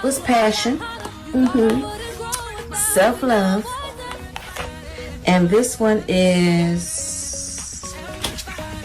was passion. Self-love. And this one is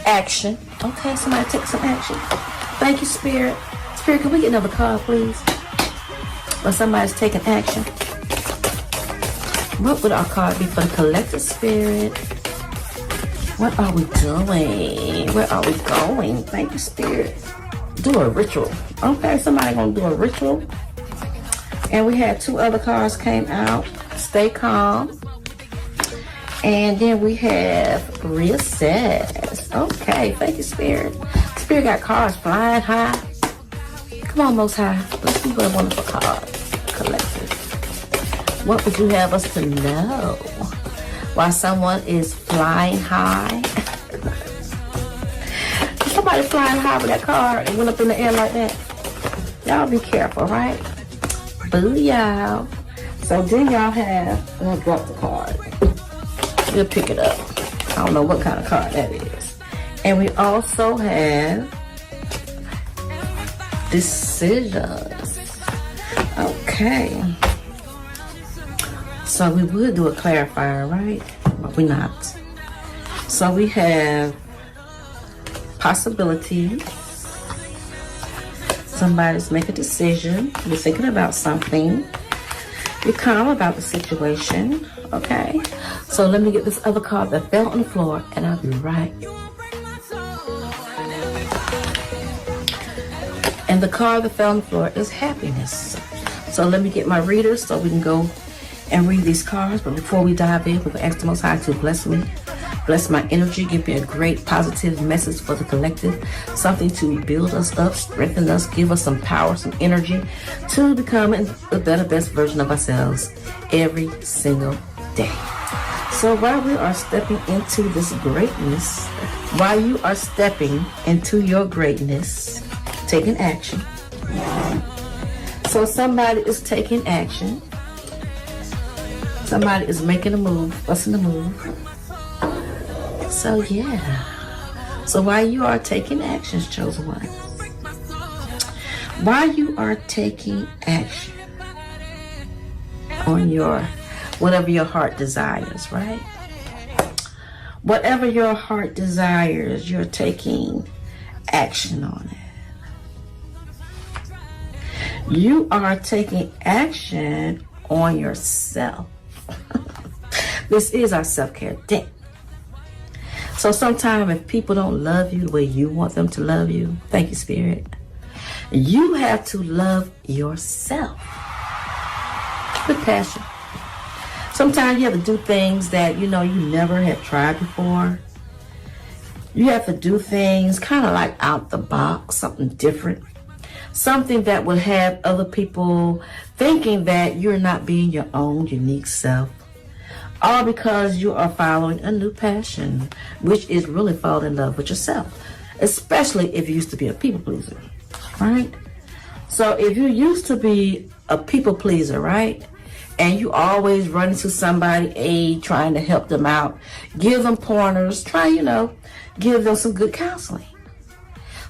action. Okay, somebody take some action. Thank you, Spirit. Spirit, can we get another card, please? When somebody's taking action. What would our card be for the collective spirit? What are we doing? Where are we going? Thank you, Spirit. Do a ritual. Okay, somebody gonna do a ritual. And we had two other cards came out. Stay calm. And then we have reassess. Okay, thank you, Spirit. Spirit got cards flying high. Come on, Most High. Let's see what a wonderful card. Collective. What would you have us to know? While someone is flying high. Somebody flying high with that card and went up in the air like that. Y'all be careful, right? Booyah. So then y'all have, I'll drop the card. We'll pick it up. I don't know what kind of card that is. And we also have decisions. Okay. So we would do a clarifier, right? But we're not. So we have possibilities. Somebody's making a decision. You're thinking about something. You're calm about the situation. Okay. So let me get this other card that fell on the floor, and I'll be right. And the card that fell on the floor is happiness. So let me get my readers so we can go and read these cards. But before we dive in, we're going to ask the Most High to bless me, bless my energy, give me a great positive message for the collective, something to build us up, strengthen us, give us some power, some energy to become a better, best version of ourselves every single day. So while we are stepping into this greatness, while you are stepping into your greatness, taking action. So somebody is taking action. Somebody is making a move, busting a move. So yeah. So while you are taking actions, chosen one. While you are taking action on your, whatever your heart desires, right? Whatever your heart desires, you're taking action on it. You are taking action on yourself. This is our self-care day. So sometimes if people don't love you the way you want them to love you, thank you, Spirit, you have to love yourself with passion. Sometimes you have to do things that you never have tried before. You have to do things kind of like out the box, something different. Something that would have other people thinking that you're not being your own unique self. All because you are following a new passion, which is really falling in love with yourself. Especially if you used to be a people pleaser, right? So if you used to be a people pleaser, right? And you always run into somebody, trying to help them out, give them pointers, give them some good counseling.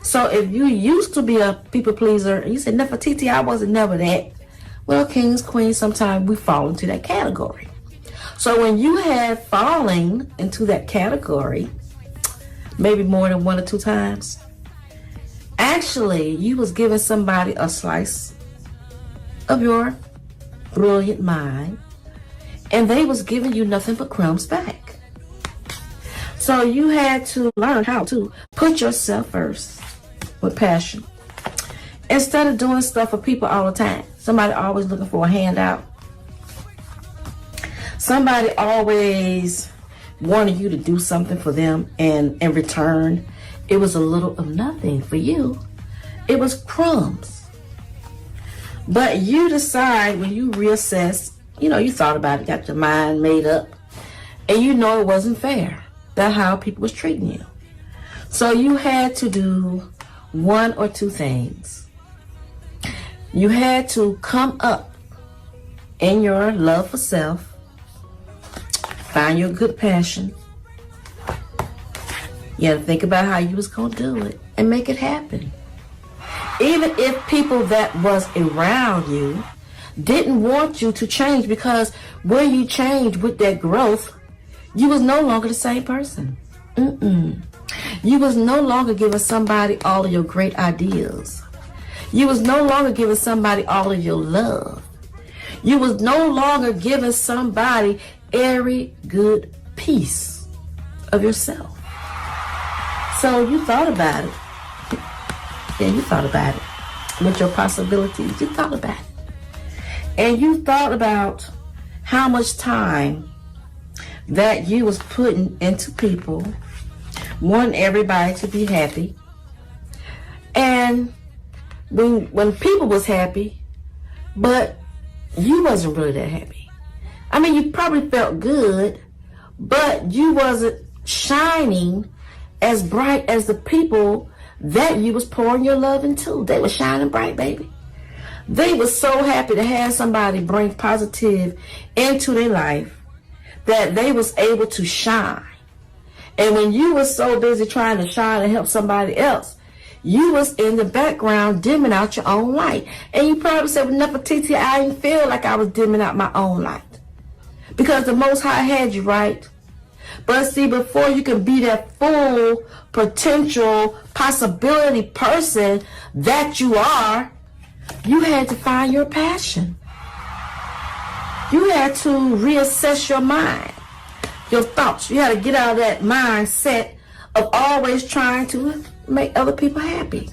So if you used to be a people pleaser, and you said, Nefertiti, I wasn't never that. Well, kings, queens, sometimes we fall into that category. So when you have fallen into that category, maybe more than one or two times, actually you was giving somebody a slice of your brilliant mind, and they was giving you nothing but crumbs back. So you had to learn how to put yourself first with passion. Instead of doing stuff for people all the time. Somebody always looking for a handout. Somebody always wanted you to do something for them, and in return, it was a little of nothing for you. It was crumbs. But you decide when you reassess, you thought about it, got your mind made up, and you know it wasn't fair. That's how people was treating you. So you had to do one or two things. You had to come up in your love for self, find your good passion. You had to think about how you was going to do it and make it happen. Even if people that was around you didn't want you to change, because when you change with that growth, you was no longer the same person. You was no longer giving somebody all of your great ideas. You was no longer giving somebody all of your love. You was no longer giving somebody every good piece of yourself. So you thought about it. Yeah, you thought about it. With your possibilities, you thought about it. And you thought about how much time that you was putting into people, wanting everybody to be happy. And when people was happy, but you wasn't really that happy. I mean, you probably felt good, but you wasn't shining as bright as the people that you was pouring your love into. They were shining bright, baby. They were so happy to have somebody bring positive into their life that they was able to shine. And when you was so busy trying to shine and help somebody else, you was in the background dimming out your own light. And you probably said, well, Nefertiti, I didn't feel like I was dimming out my own light, because the Most High had you, right? But see, before you can be that full potential possibility person that you are, you had to find your passion. You had to reassess your mind, your thoughts. You had to get out of that mindset of always trying to make other people happy.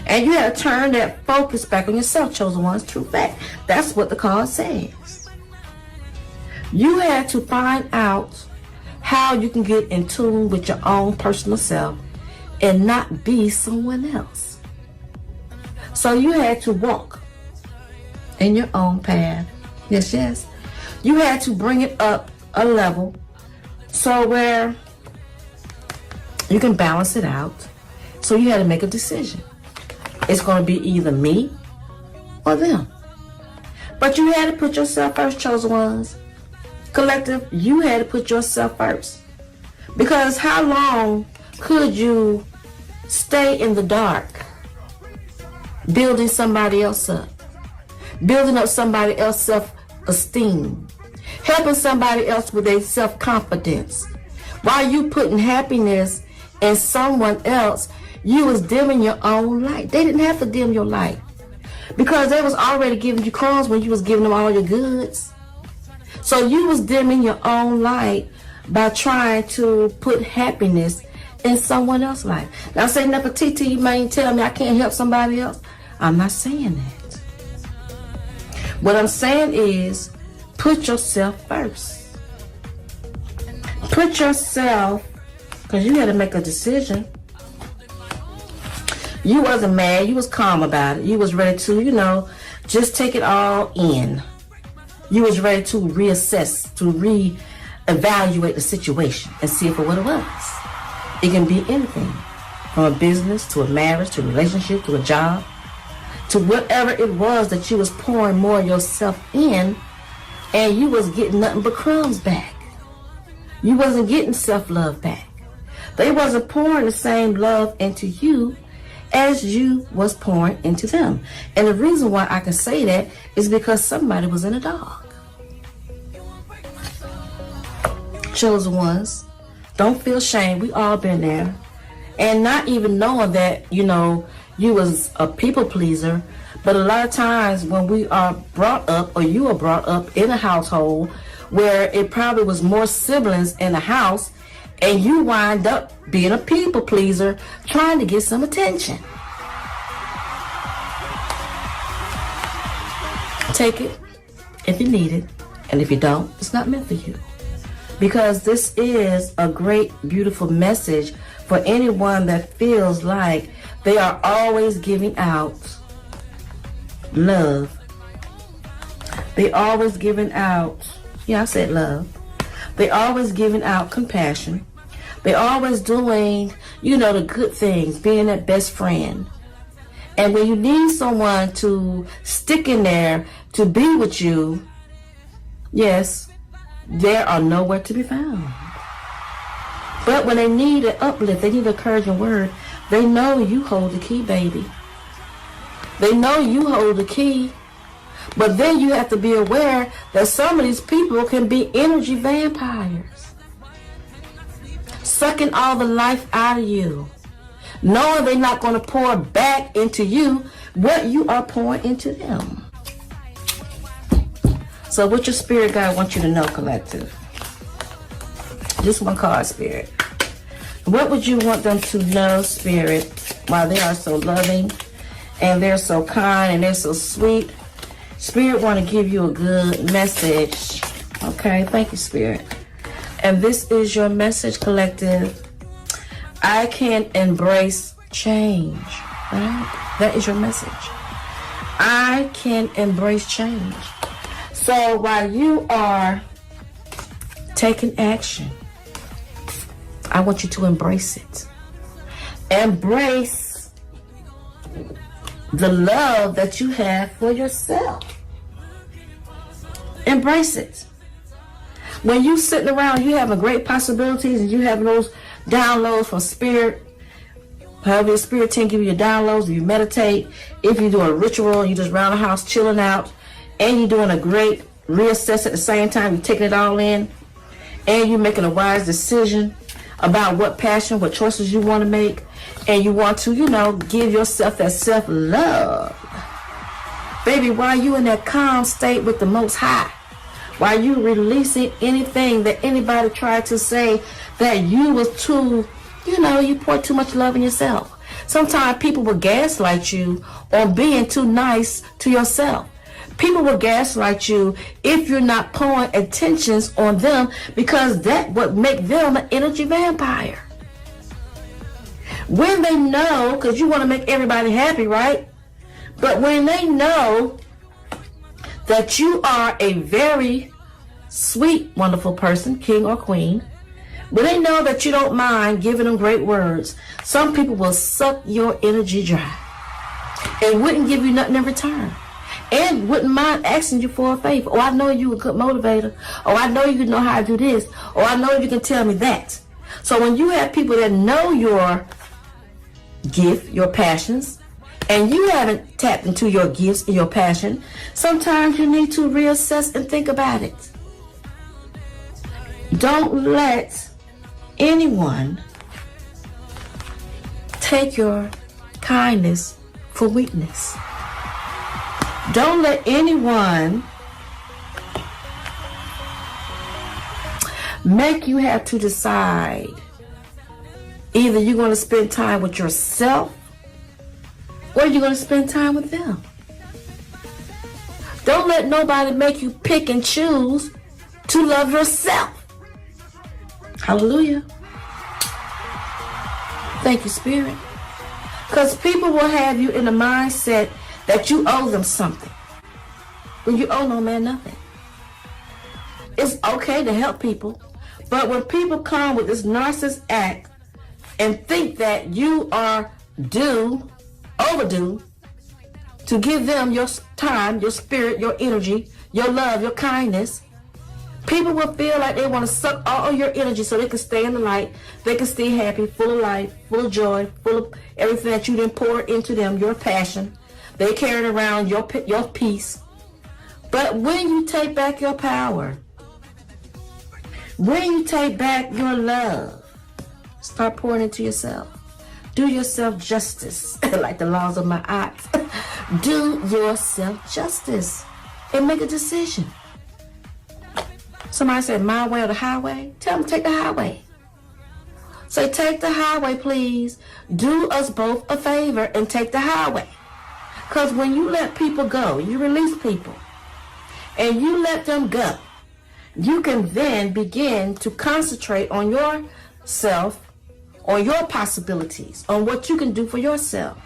And you had to turn that focus back on yourself, chosen ones, true fact. That's what the card says. You had to find out how you can get in tune with your own personal self and not be someone else. So you had to walk in your own path. Yes, yes. You had to bring it up a level so where you can balance it out. So you had to make a decision. It's going to be either me or them. But you had to put yourself first, chosen ones. Collective, you had to put yourself first. Because how long could you stay in the dark building somebody else up? Building up somebody else's self-esteem. Helping somebody else with their self-confidence. While you putting happiness in someone else, you was dimming your own light. They didn't have to dim your light, because they was already giving you crumbs when you was giving them all your goods. So you was dimming your own light by trying to put happiness in someone else's life. Now, say, Nefertiti, you may tell me I can't help somebody else. I'm not saying that. What I'm saying is, put yourself first. Put yourself, because you had to make a decision. You wasn't mad. You was calm about it. You was ready to, just take it all in. You was ready to reassess, to reevaluate the situation and see it for what it was. It can be anything, from a business to a marriage to a relationship to a job to whatever it was that you was pouring more of yourself in, and you was getting nothing but crumbs back. You wasn't getting self-love back. They wasn't pouring the same love into you as you was pouring into them. And the reason why I can say that is because somebody was in the dark. Chosen ones, don't feel shame. We all been there. And not even knowing that, you was a people pleaser. But a lot of times when we are brought up, or you are brought up in a household where it probably was more siblings in the house, and you wind up being a people pleaser, trying to get some attention. Take it if you need it, and if you don't, it's not meant for you. Because this is a great, beautiful message for anyone that feels like they are always giving out love. They always giving out, I said love. They always giving out compassion. They always doing, the good things, being that best friend. And when you need someone to stick in there to be with you, yes, they are nowhere to be found. But when they need an uplift, they need an encouraging word, they know you hold the key, baby. They know you hold the key. But then you have to be aware that some of these people can be energy vampires. Sucking all the life out of you. Knowing they're not going to pour back into you what you are pouring into them. So what your spirit guide wants you to know, collective? Just one card, spirit. What would you want them to know, spirit, while they are so loving and they're so kind and they're so sweet? Spirit want to give you a good message. Okay, thank you, Spirit. And this is your message, collective. I can embrace change. Right? That is your message. I can embrace change. So while you are taking action, I want you to embrace it. Embrace the love that you have for yourself. Embrace it. When you sitting around, you having great possibilities and you having those downloads from spirit. However your spirit team give you your downloads, if you meditate, if you do a ritual, you just around the house chilling out, and you're doing a great reassess at the same time, you're taking it all in, and you're making a wise decision about what passion, what choices you want to make, and you want to, give yourself that self-love. Baby, while you in that calm state with the Most High, while you releasing anything that anybody tried to say that you was too, you pour too much love in yourself. Sometimes people will gaslight you on being too nice to yourself. People will gaslight you if you're not pouring attentions on them, because that would make them an energy vampire. When they know, because you want to make everybody happy, right? But when they know that you are a very sweet, wonderful person, king or queen, when they know that you don't mind giving them great words, some people will suck your energy dry and wouldn't give you nothing in return. And wouldn't mind asking you for a favor. Oh, I know you a good motivator. Oh, I know you know how to do this. Oh, I know you can tell me that. So when you have people that know your gift, your passions, and you haven't tapped into your gifts and your passion, sometimes you need to reassess and think about it. Don't let anyone take your kindness for weakness. Don't let anyone make you have to decide. Either you're going to spend time with yourself or you're going to spend time with them. Don't let nobody make you pick and choose to love yourself. Hallelujah. Thank you, Spirit. Because people will have you in the mindset that you owe them something, when you owe no man nothing. It's okay to help people, but when people come with this narcissist act and think that you are overdue to give them your time, your spirit, your energy, your love, your kindness, people will feel like they want to suck all of your energy so they can stay in the light, they can stay happy, full of life, full of joy, full of everything that you didn't pour into them, your passion. They carrying around your peace. But when you take back your power, when you take back your love, start pouring into yourself. Do yourself justice, like the laws of my eyes. Do yourself justice and make a decision. Somebody said, my way or the highway? Tell them to take the highway. Say, take the highway, please. Do us both a favor and take the highway. Because when you let people go, you release people, and you let them go, you can then begin to concentrate on yourself, on your possibilities, on what you can do for yourself.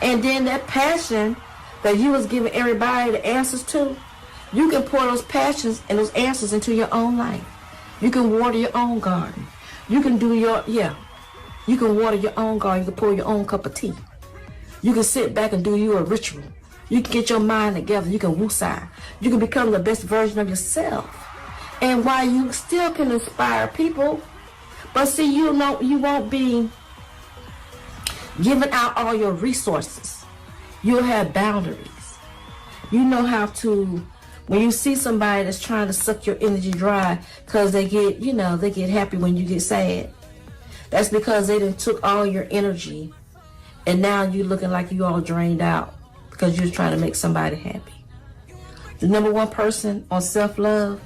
And then that passion that you was giving everybody the answers to, you can pour those passions and those answers into your own life. You can water your own garden. You can do you can water your own garden. You can pour your own cup of tea. You can sit back and do a ritual. You can get your mind together. You can woosah. You can become the best version of yourself. And while you still can inspire people, but see, you won't be giving out all your resources You'll have boundaries. You know how to, when you see somebody that's trying to suck your energy dry because they get, you know, they get happy when you get sad. That's because they done took all your energy and now you're looking like you all drained out because you're trying to make somebody happy. The number one person on self-love,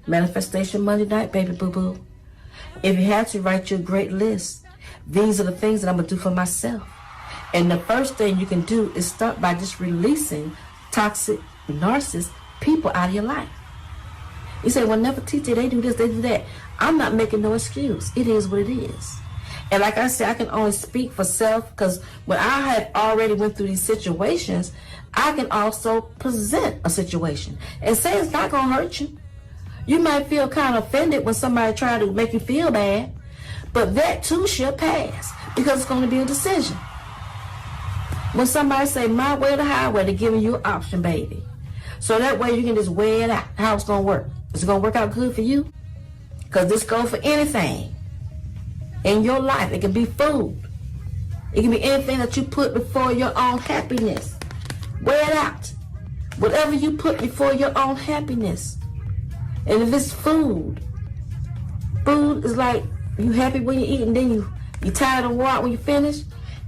Manifestation Monday night, baby boo-boo. If you had to write your great list, these are the things that I'm going to do for myself. And the first thing you can do is start by just releasing toxic, narcissist people out of your life. You say, well, never teach it. They do this, they do that. I'm not making no excuse. It is what it is. And like I said, I can only speak for self because when I have already went through these situations, I can also present a situation and say it's not going to hurt you. You might feel kind of offended when somebody tries to make you feel bad, but that too shall pass because it's going to be a decision. When somebody say my way or the highway, they're giving you an option, baby. So that way you can just weigh it out, how it's going to work. Is it going to work out good for you? Because this goes for anything in your life. It can be food. It can be anything that you put before your own happiness. Weigh it out. Whatever you put before your own happiness. And if it's food, food is like you happy when you eat and then you tired of walk when you finish.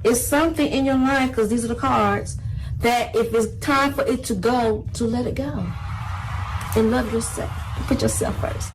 It's something in your life, because these are the cards, that if it's time for it to go, to let it go. And love yourself. Put yourself first.